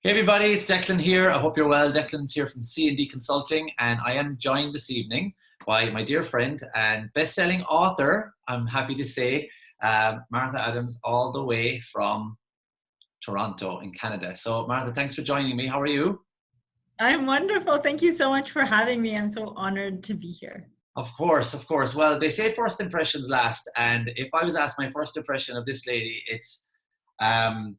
Hey everybody, it's Declan here. I hope you're well. Declan's here from C&D Consulting, and I am joined this evening by my dear friend and best-selling author, I'm happy to say, Martha Adams, all the way from Toronto in Canada. So Martha, thanks for joining me. How are you? I'm wonderful. Thank you so much for having me. I'm so honored to be here. Of course, of course. Well, they say first impressions last, and if I was asked my first impression of this lady, um,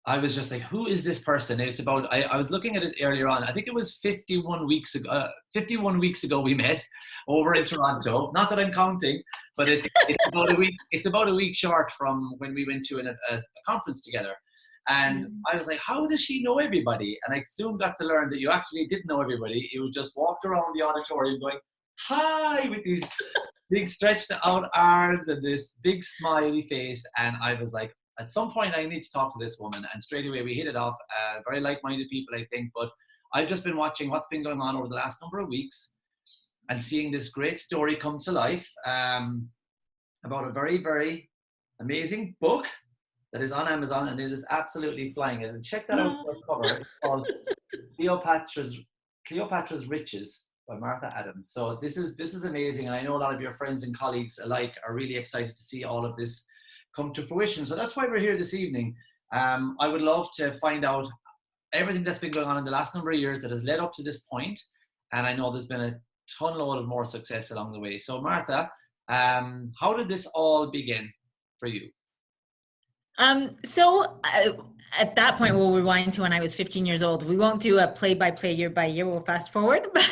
I was just like, who is this person? It's about, I was looking at it earlier on. I think it was 51 weeks ago, 51 weeks ago we met over in Toronto. Not that I'm counting, but it's about a week short from when we went to a conference together. And I was like, how does she know everybody? And I soon got to learn that you actually didn't know everybody. You just walked around the auditorium going, hi, with these big stretched out arms and this big smiley face. And I was like, at some point I need to talk to this woman, and straight away we hit it off. Very like-minded people, I think, but I've just been watching what's been going on over the last number of weeks and seeing this great story come to life about a very, very amazing book that is on Amazon, and it is absolutely flying. And check that out for the cover. It's called Cleopatra's Riches by Martha Adams. So this is amazing, and I know a lot of your friends and colleagues alike are really excited to see all of this come to fruition. So that's why we're here this evening. I would love to find out everything that's been going on in the last number of years that has led up to this point. And I know there's been a ton load of more success along the way. So Martha, how did this all begin for you? At that point, we'll rewind to when I was 15 years old. We won't do a play-by-play year by year. We'll fast forward. But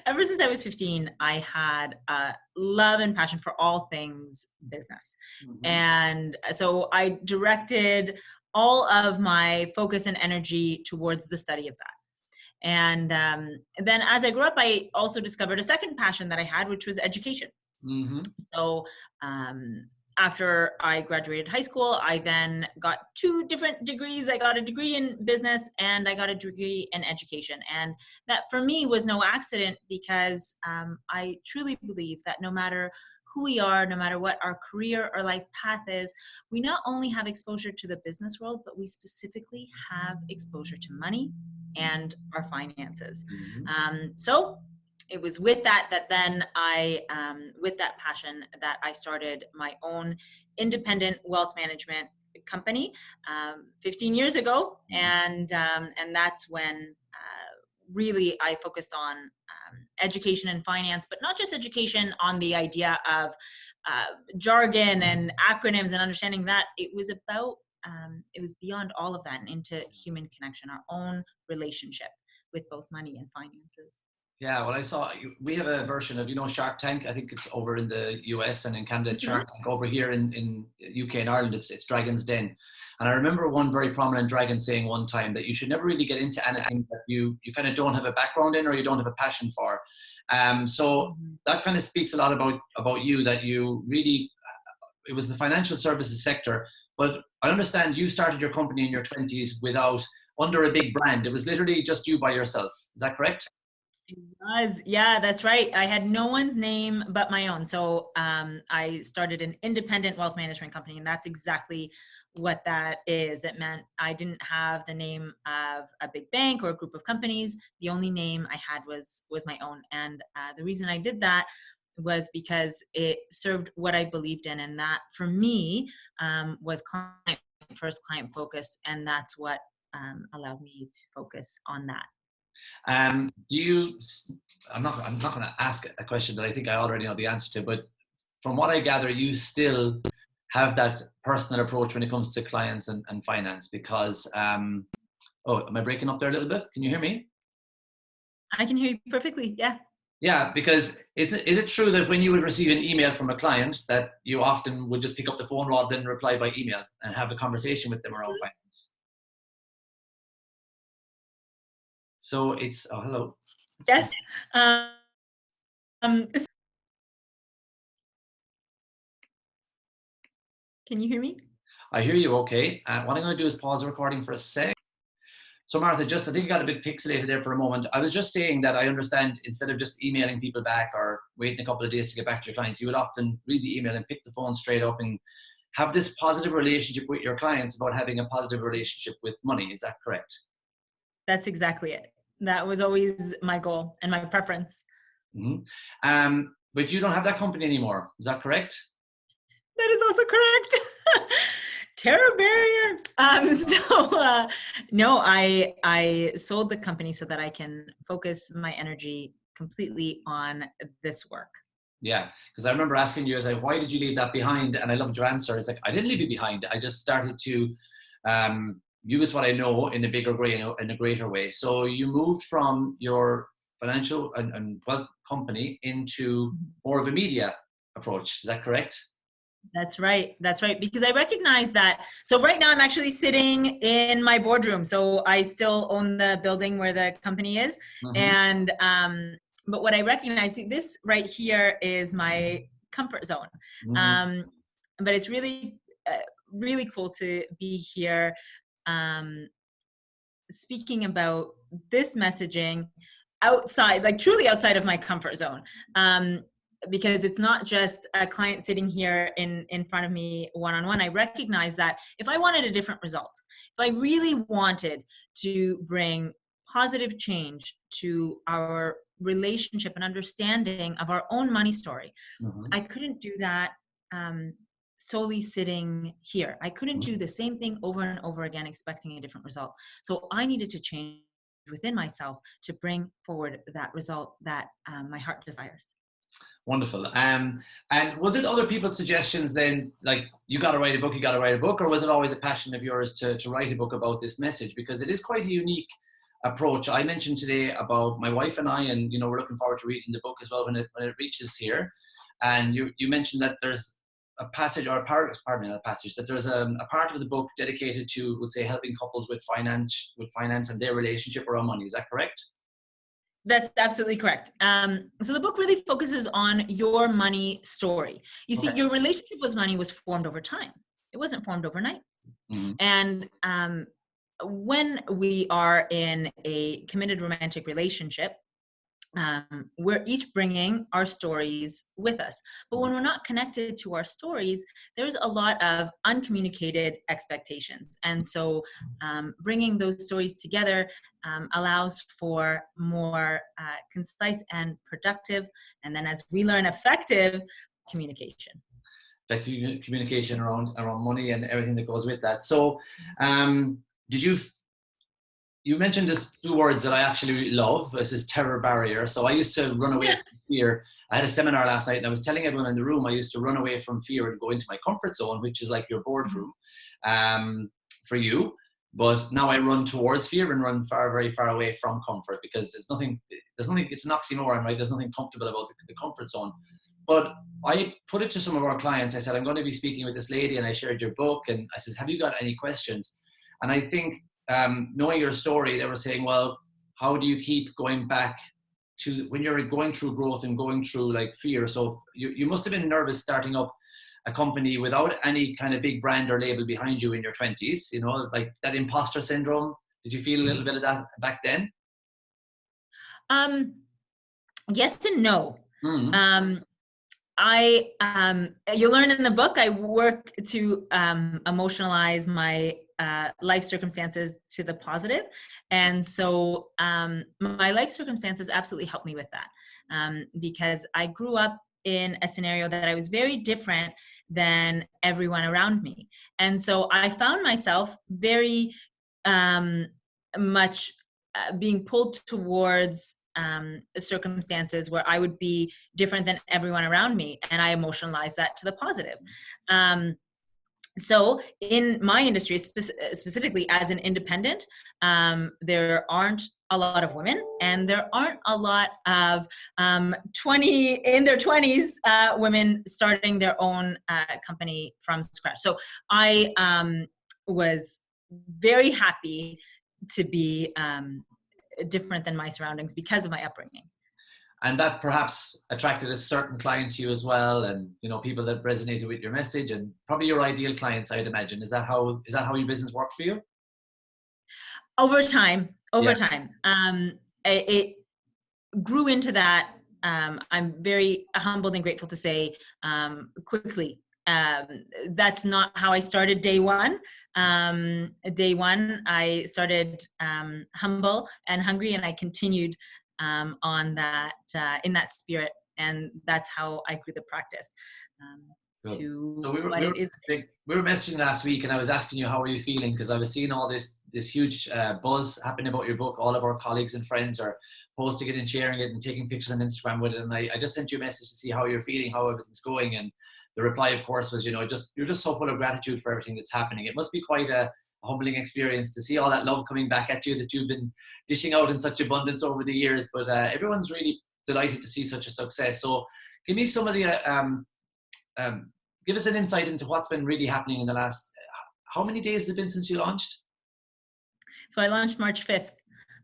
ever since I was 15, I had a love and passion for all things business. Mm-hmm. And so I directed all of my focus and energy towards the study of that. And then as I grew up, I also discovered a second passion that I had, which was education. Mm-hmm. So after I graduated high school, I then got two different degrees. I got a degree in business and I got a degree in education. And that for me was no accident, because I truly believe that no matter who we are, no matter what our career or life path is, we not only have exposure to the business world, but we specifically have exposure to money and our finances. Mm-hmm. So it was with that then with that passion that I started my own independent wealth management company 15 years ago. And that's when really I focused on education and finance, but not just education on the idea of jargon and acronyms and understanding that. It was about, it was beyond all of that and into human connection, our own relationship with both money and finances. Yeah, well, we have a version of, Shark Tank. I think it's over in the US, and in Canada, it's Shark Tank. Over here in UK and Ireland, it's Dragon's Den. And I remember one very prominent dragon saying one time that you should never really get into anything that you kind of don't have a background in or you don't have a passion for. So that kind of speaks a lot about you, that you really, it was the financial services sector. But I understand you started your company in your 20s under a big brand. It was literally just you by yourself. Is that correct? It was. Yeah, that's right. I had no one's name but my own. So I started an independent wealth management company, and that's exactly what that is. It meant I didn't have the name of a big bank or a group of companies. The only name I had was my own. And the reason I did that was because it served what I believed in. And that for me was client first, client focus. And that's what allowed me to focus on that. I'm not going to ask a question that I think I already know the answer to, but from what I gather, you still have that personal approach when it comes to clients and finance, because, am I breaking up there a little bit? Can you hear me? I can hear you perfectly. Yeah. Yeah, because is it true that when you would receive an email from a client that you often would just pick up the phone rather than reply by email and have a conversation with them around finance? So it's, hello. Yes. Can you hear me? I hear you okay. What I'm going to do is pause the recording for a sec. So Martha, I think you got a bit pixelated there for a moment. I was just saying that I understand instead of just emailing people back or waiting a couple of days to get back to your clients, you would often read the email and pick the phone straight up and have this positive relationship with your clients about having a positive relationship with money. Is that correct? That's exactly it. That was always my goal and my preference. But you don't have that company anymore. Is that correct? That is also correct. Terror barrier. No, I sold the company so that I can focus my energy completely on this work. Yeah, because I remember asking you, I was like, why did you leave that behind? And I loved your answer. It's like, I didn't leave it behind. I just started to use what I know in a bigger way, in a greater way. So you moved from your financial and wealth company into more of a media approach. Is that correct? That's right. That's right. Because I recognize that. So right now I'm actually sitting in my boardroom. So I still own the building where the company is. And, but what I recognize, this right here is my comfort zone. But it's really, really cool to be here speaking about this messaging outside, like truly outside of my comfort zone. Because it's not just a client sitting here in front of me one-on-one. I recognize that if I wanted a different result, if I really wanted to bring positive change to our relationship and understanding of our own money story, I couldn't do that solely sitting here. I couldn't do the same thing over and over again expecting a different result. So I needed to change within myself to bring forward that result that my heart desires. Wonderful. And was it other people's suggestions then, like, you got to write a book, or was it always a passion of yours to write a book about this message? Because it is quite a unique approach. I mentioned today about my wife and I, and, we're looking forward to reading the book as well when it reaches here. And you mentioned that there's a passage or a part, pardon me, not a passage, that there's a part of the book dedicated to, would say, helping couples with finance and their relationship around money. Is that correct? That's absolutely correct. So the book really focuses on your money story. You see, your relationship with money was formed over time. It wasn't formed overnight. And when we are in a committed romantic relationship, we're each bringing our stories with us. But when we're not connected to our stories, there's a lot of uncommunicated expectations. And so bringing those stories together allows for more concise and productive, and then as we learn, effective communication. Effective communication around money and everything that goes with that. So you mentioned this two words that I actually love. This is terror barrier. So I used to run away from fear. I had a seminar last night and I was telling everyone in the room, I used to run away from fear and go into my comfort zone, which is like your boardroom for you. But now I run towards fear and run very far away from comfort, because there's nothing, it's an oxymoron, right? There's nothing comfortable about the comfort zone. But I put it to some of our clients. I said, I'm going to be speaking with this lady, and I shared your book. And I said, have you got any questions? And I think, knowing your story, they were saying, well, how do you keep going back to when you're going through growth and going through like fear? So you must have been nervous starting up a company without any kind of big brand or label behind you in your 20s, like that imposter syndrome. Did you feel a little bit of that back then? Yes and no. You'll learn in the book, I work to emotionalize my life circumstances to the positive. And so my life circumstances absolutely helped me with that, because I grew up in a scenario that I was very different than everyone around me. And so I found myself very much being pulled towards circumstances where I would be different than everyone around me, and I emotionalize that to the positive. So in my industry, specifically as an independent, there aren't a lot of women, and there aren't a lot of in their 20s women starting their own company from scratch. So I was very happy to be different than my surroundings because of my upbringing. And that perhaps attracted a certain client to you as well, and people that resonated with your message, and probably your ideal clients, I'd imagine. Is that how your business worked for you? Over time, it grew into that. I'm very humbled and grateful to say quickly. that's not how I started day one. I started humble and hungry, and I continued on that in that spirit, and that's how I grew the practice Good. to So we were what we were it is. we were messaging last week, and I was asking you how are you feeling, because I was seeing all this huge buzz happening about your book. All of our colleagues and friends are posting it and sharing it and taking pictures on Instagram with it. And I just sent you a message to see how you're feeling, how everything's going. And the reply, of course, was, you're just so full of gratitude for everything that's happening. It must be quite a humbling experience to see all that love coming back at you that you've been dishing out in such abundance over the years. But everyone's really delighted to see such a success. So give me some of the give us an insight into what's been really happening in the last, how many days has it been since you launched? So I launched March 5th,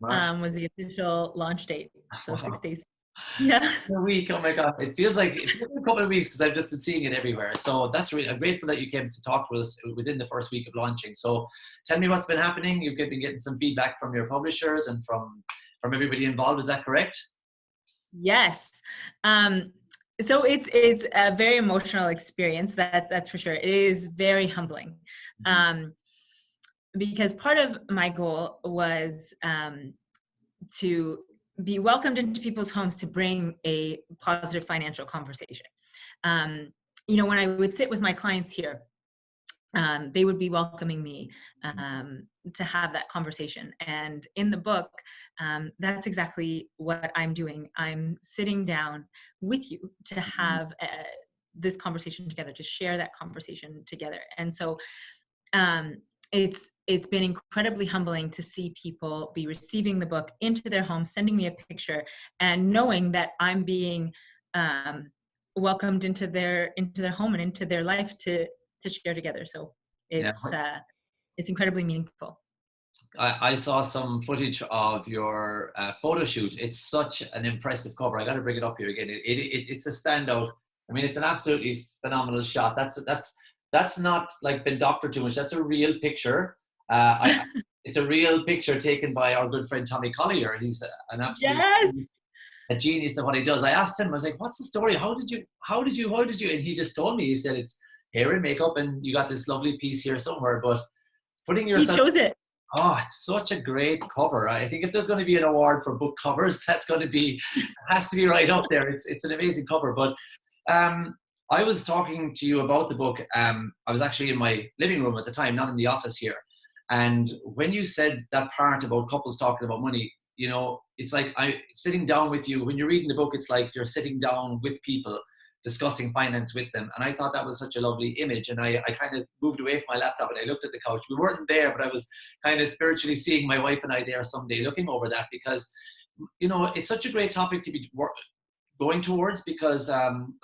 March. was the official launch date. So Wow. 6 days. Yeah. A week. Oh my God. It feels like a couple of weeks because I've just been seeing it everywhere. So that's really, I'm grateful that you came to talk with us within the first week of launching. So tell me what's been happening. You've been getting some feedback from your publishers and from everybody involved. Is that correct? Yes. So it's a very emotional experience. That's for sure. It is very humbling. Because part of my goal was to be welcomed into people's homes to bring a positive financial conversation. When I would sit with my clients here, they would be welcoming me to have that conversation. And in the book, that's exactly what I'm doing. I'm sitting down with you to have this conversation together, to share that conversation together. And so it's been incredibly humbling to see people be receiving the book into their home, sending me a picture, and knowing that I'm being welcomed into their home and into their life to share together. So Yeah. it's incredibly meaningful. I saw some footage of your photo shoot. It's such an impressive cover. I got to bring it up here again. It's a standout. I mean, it's an absolutely phenomenal shot. That's not like been doctored too much. That's a real picture. It's a real picture taken by our good friend Tommy Collier. He's an absolute a genius at what he does. I asked him, I was like, "What's the story? How did you?" And he just told me. He said, "It's hair and makeup, and you got this lovely piece here somewhere." But putting yourself, he chose it. Oh, it's such a great cover. I think if there's going to be an award for book covers, that's going to be, has to be right up there. It's an amazing cover. But I was talking to you about the book. I was actually in my living room at the time, not in the office here. And when you said that part about couples talking about money, it's like I'm sitting down with you. When you're reading the book, it's like you're sitting down with people discussing finance with them. And I thought that was such a lovely image. And I kind of moved away from my laptop and I looked at the couch. We weren't there, but I was kind of spiritually seeing my wife and I there someday looking over that, because, it's such a great topic to be going towards, because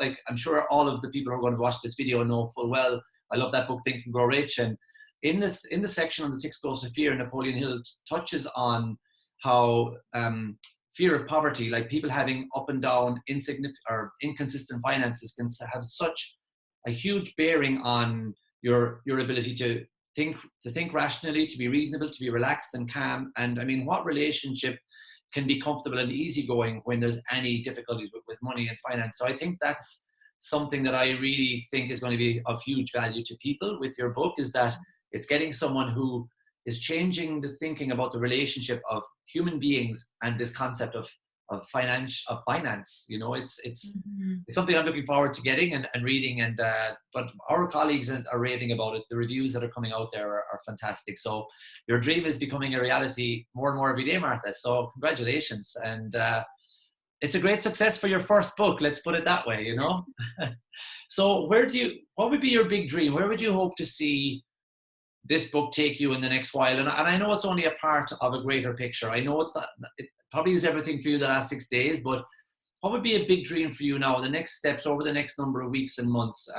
like I'm sure all of the people who are going to watch this video know full well, I love that book, Think and Grow Rich. And in the section on the 6 Ghosts of Fear, Napoleon Hill touches on how fear of poverty, like people having up and down, insignificant or inconsistent finances, can have such a huge bearing on your ability to think rationally, to be reasonable, to be relaxed and calm. And I mean, what relationship can be comfortable and easygoing when there's any difficulties with money and finance? So I think that's something that I really think is going to be of huge value to people with your book, is that it's getting someone who is changing the thinking about the relationship of human beings and this concept of finance. It's something I'm looking forward to getting and reading. And but our colleagues are raving about it. The reviews that are coming out there are fantastic. So your dream is becoming a reality more and more every day, Martha. So congratulations. And it's a great success for your first book. Let's put it that way, So what would be your big dream? Where would you hope to see this book take you in the next while? And I know it's only a part of a greater picture. I know it probably is everything for you the last 6 days, but what would be a big dream for you now, the next steps over the next number of weeks and months?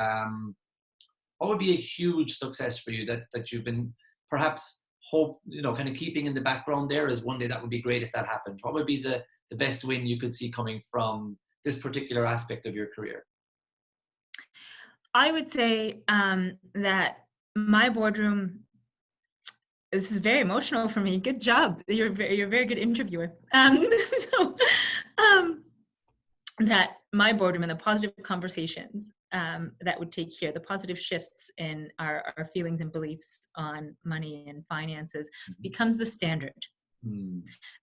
What would be a huge success for you that you've been perhaps kind of keeping in the background there, as one day that would be great if that happened? What would be the best win you could see coming from this particular aspect of your career? I would say that my boardroom, this is very emotional for me. Good job. You're a very good interviewer. That my boardroom and the positive conversations that would take here, the positive shifts in our feelings and beliefs on money and finances becomes the standard.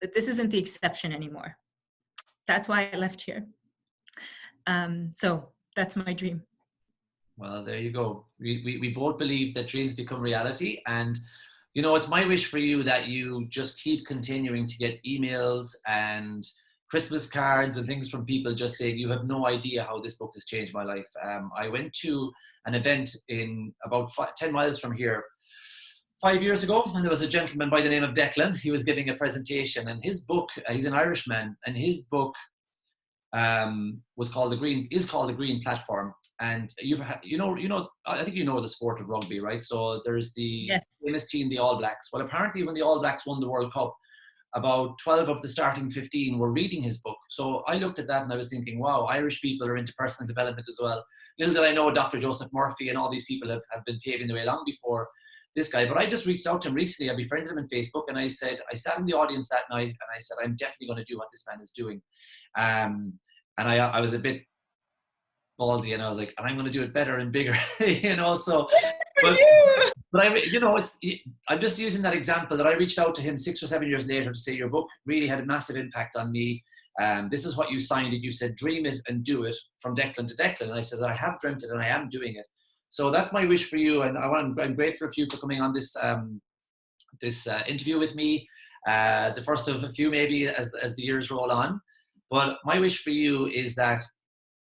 That this isn't the exception anymore. That's why I left here. So that's my dream. Well, there you go. We both believe that dreams become reality. And, you know, it's my wish for you that you just keep continuing to get emails and Christmas cards and things from people just saying, you have no idea how this book has changed my life. I went to an event in about 10 miles from here 5 years ago, and there was a gentleman by the name of Declan. He was giving a presentation, and his book, he's an Irishman, and his book is called the Green Platform. And I think you know the sport of rugby, right? So there's the Yes. famous team, the All Blacks. Well, apparently when the All Blacks won the World Cup, about 12 of the starting 15 were reading his book. So I looked at that and I was thinking, wow, Irish people are into personal development as well. Little did I know Dr. Joseph Murphy and all these people have been paving the way long before this guy. But I just reached out to him recently. I befriended him on Facebook, and I said, I sat in the audience that night and I said, I'm definitely going to do what this man is doing. And I was a bit ballsy, and I was like, and I'm going to do it better and bigger, you know. So, but I'm just using that example that I reached out to him 6 or 7 years later to say, your book really had a massive impact on me. This is what you signed it. You said, dream it and do it, from Declan to Declan. And I said, I have dreamt it and I am doing it. So that's my wish for you. And I'm grateful for you for coming on this interview with me. The first of a few maybe as the years roll on. But my wish for you is that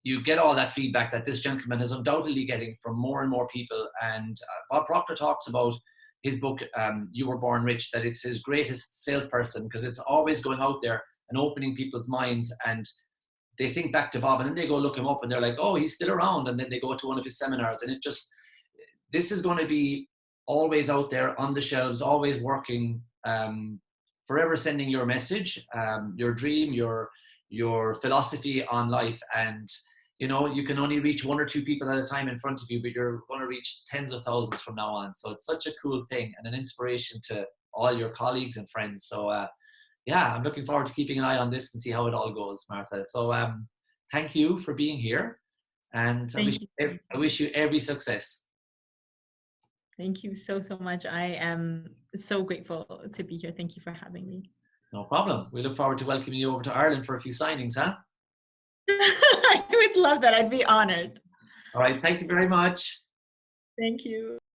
you get all that feedback that this gentleman is undoubtedly getting from more and more people. And Bob Proctor talks about his book, You Were Born Rich, that it's his greatest salesperson, because it's always going out there and opening people's minds. And they think back to Bob, and then they go look him up and they're like, oh, he's still around. And then they go to one of his seminars, and this is going to be always out there on the shelves, always working, forever sending your message, your dream, your philosophy on life. And you know, you can only reach 1 or 2 people at a time in front of you, but you're going to reach tens of thousands from now on. So it's such a cool thing and an inspiration to all your colleagues and friends. So yeah, I'm looking forward to keeping an eye on this and see how it all goes, Martha. So thank you for being here, and I wish you every success. Thank you so much. I am so grateful to be here. Thank you for having me. No problem. We look forward to welcoming you over to Ireland for a few signings, huh? I would love that. I'd be honored. All right. Thank you very much. Thank you.